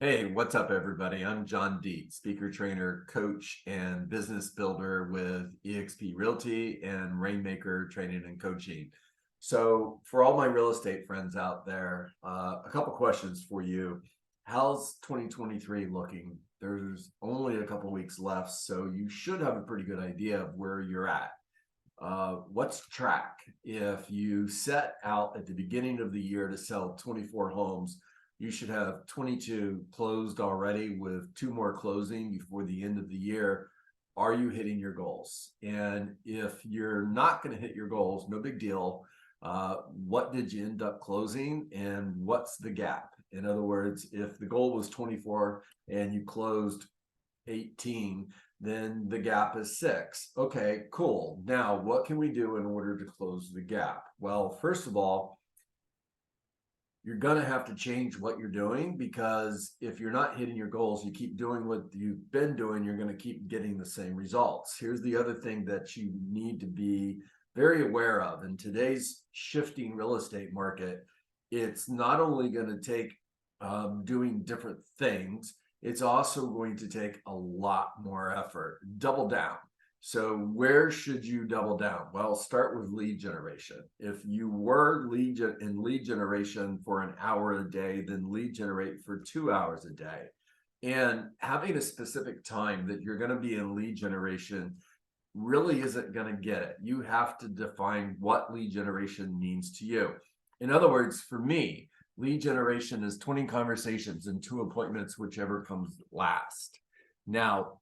Hey, what's up, everybody? I'm John Deet, speaker, trainer, coach, and business builder with eXp Realty and Rainmaker Training and Coaching. So, for all my real estate friends out there, a couple questions for you. How's 2023 looking? There's only a couple weeks left, so you should have a pretty good idea of where you're at. What's track? If you set out at the beginning of the year to sell 24 homes, you should have 22 closed already with 2 more closing before the end of the year. Are you hitting your goals? And if you're not going to hit your goals, no big deal. What did you end up closing and what's the gap? In other words, if the goal was 24 and you closed 18, then the gap is 6. Okay, cool. Now, what can we do in order to close the gap? Well, first of all, you're going to have to change what you're doing, because if you're not hitting your goals, you keep doing what you've been doing, you're going to keep getting the same results. Here's the other thing that you need to be very aware of. In today's shifting real estate market, it's not only going to take doing different things, it's also going to take a lot more effort. Double down. So where should you double down? Well, start with lead generation. If you were in lead generation for an hour a day, then lead generate for 2 hours a day. And having a specific time that you're going to be in lead generation really isn't going to get it. You have to define what lead generation means to you. In other words, for me, lead generation is 20 conversations and 2 appointments, whichever comes last. Now,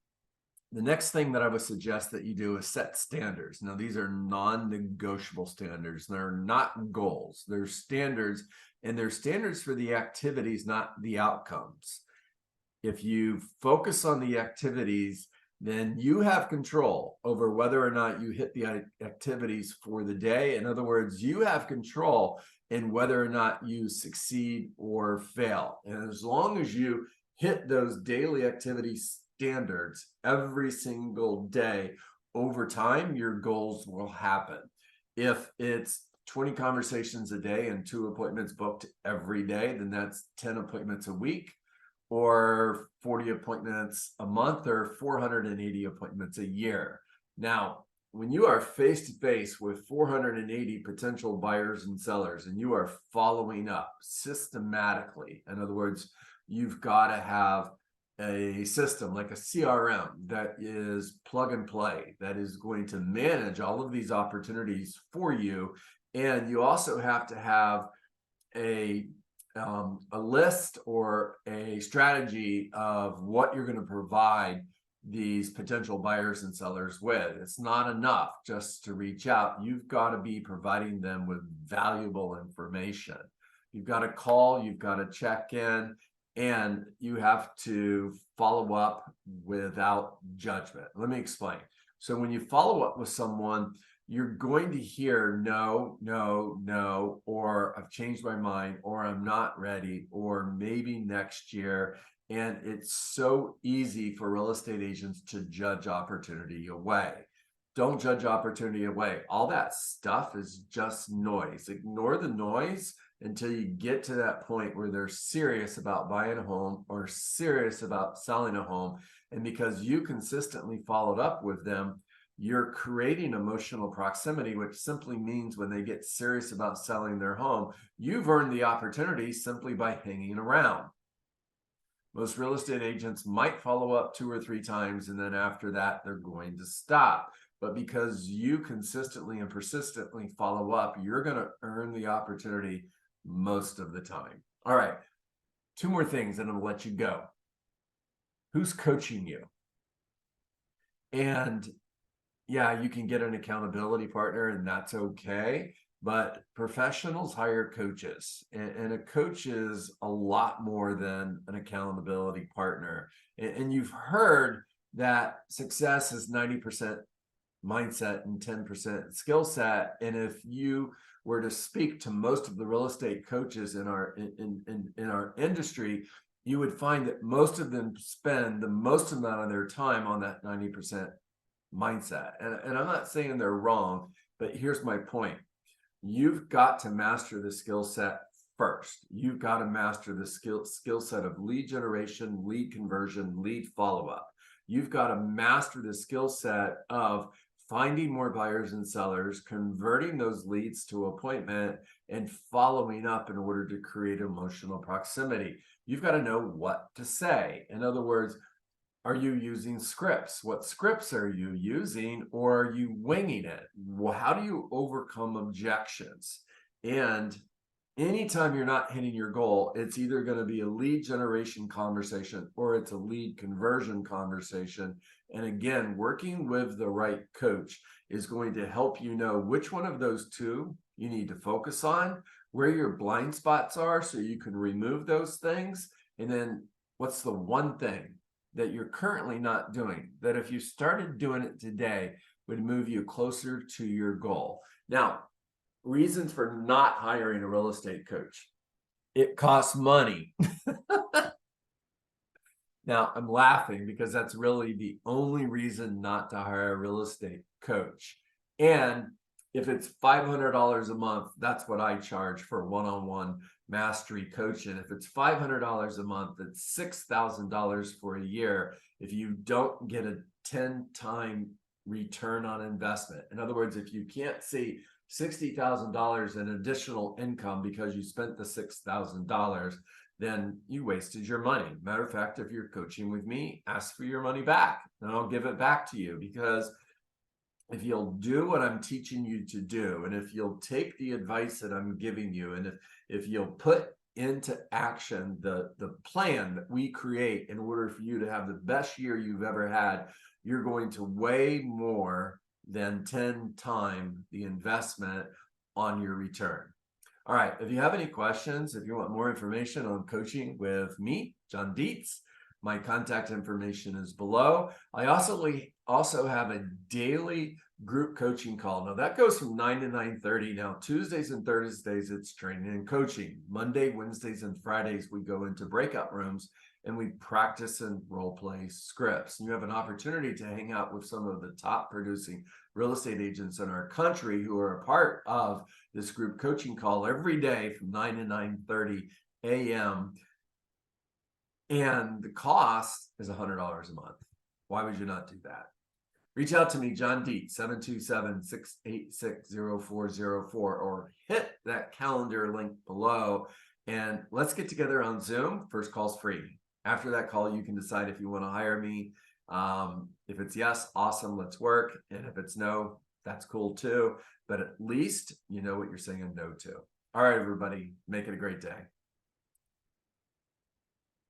the next thing that I would suggest that you do is set standards. Now, these are non-negotiable standards. They're not goals. They're standards, and they're standards for the activities, not the outcomes. If you focus on the activities, then you have control over whether or not you hit the activities for the day. In other words, you have control in whether or not you succeed or fail. And as long as you hit those daily activities standards every single day, over time, your goals will happen. If it's 20 conversations a day and 2 appointments booked every day, then that's 10 appointments a week, or 40 appointments a month, or 480 appointments a year. Now, when you are face to face with 480 potential buyers and sellers, and you are following up systematically, in other words, you've got to have a system like a CRM that is plug and play, that is going to manage all of these opportunities for you. And you also have to have a list or a strategy of what you're going to provide these potential buyers and sellers with. It's not enough just to reach out. You've got to be providing them with valuable information. You've got to call, you've got to check in, and you have to follow up without judgment. Let me explain. So when you follow up with someone, you're going to hear no, no, no, or I've changed my mind, or I'm not ready, or maybe next year. And it's so easy for real estate agents to judge opportunity away. Don't judge opportunity away. All that stuff is just noise. Ignore the noise until you get to that point where they're serious about buying a home or serious about selling a home. And because you consistently followed up with them, you're creating emotional proximity, which simply means when they get serious about selling their home, you've earned the opportunity simply by hanging around. Most real estate agents might follow up 2 or 3 times, and then after that, they're going to stop. But because you consistently and persistently follow up, you're going to earn the opportunity most of the time. All right, 2 more things and I'm going to let you go. Who's coaching you? And yeah, you can get an accountability partner, and that's okay. But professionals hire coaches, and a coach is a lot more than an accountability partner. And you've heard that success is 90% mindset and 10% skill set. And if you were to speak to most of the real estate coaches in our industry, you would find that most of them spend the most amount of their time on that 90% mindset. And I'm not saying they're wrong, but here's my point. You've got to master the skill set first. You've got to master the skill set of lead generation, lead conversion, lead follow-up. You've got to master the skill set of finding more buyers and sellers, converting those leads to appointment, and following up in order to create emotional proximity. You've got to know what to say. In other words, are you using scripts? What scripts are you using, or are you winging it? Well, how do you overcome objections? And anytime you're not hitting your goal, it's either going to be a lead generation conversation or it's a lead conversion conversation. And again, working with the right coach is going to help you know which one of those two you need to focus on, where your blind spots are so you can remove those things, and then what's the one thing that you're currently not doing that if you started doing it today would move you closer to your goal. Now, reasons for not hiring a real estate coach. It costs money. Now, I'm laughing because that's really the only reason not to hire a real estate coach. And if it's $500 a month, that's what I charge for one-on-one mastery coaching. If it's $500 a month, it's $6,000 for a year if you don't get a 10-time return on investment. In other words, if you can't see $60,000 in additional income because you spent the $6,000, then you wasted your money. Matter of fact, if you're coaching with me, ask for your money back and I'll give it back to you, because if you'll do what I'm teaching you to do, and if you'll take the advice that I'm giving you, and if you'll put into action the plan that we create in order for you to have the best year you've ever had, you're going to way more than 10 times the investment on your return. All right, if you have any questions, if you want more information on coaching with me, John Dietz, my contact information is below. I also have a daily group coaching call. Now that goes from 9 to 9:30. Now Tuesdays and Thursdays, it's training and coaching. Monday, Wednesdays, and Fridays, we go into breakout rooms and we practice and role play scripts. And you have an opportunity to hang out with some of the top producing real estate agents in our country who are a part of this group coaching call every day from 9 to 9:30 a.m. And the cost is $100 a month. Why would you not do that? Reach out to me, John Dietz, 727-686-0404, or hit that calendar link below and let's get together on Zoom. First call's free. After that call, you can decide if you want to hire me. If it's yes, awesome, let's work. And if it's no, that's cool too. But at least you know what you're saying a no to. All right, everybody, make it a great day.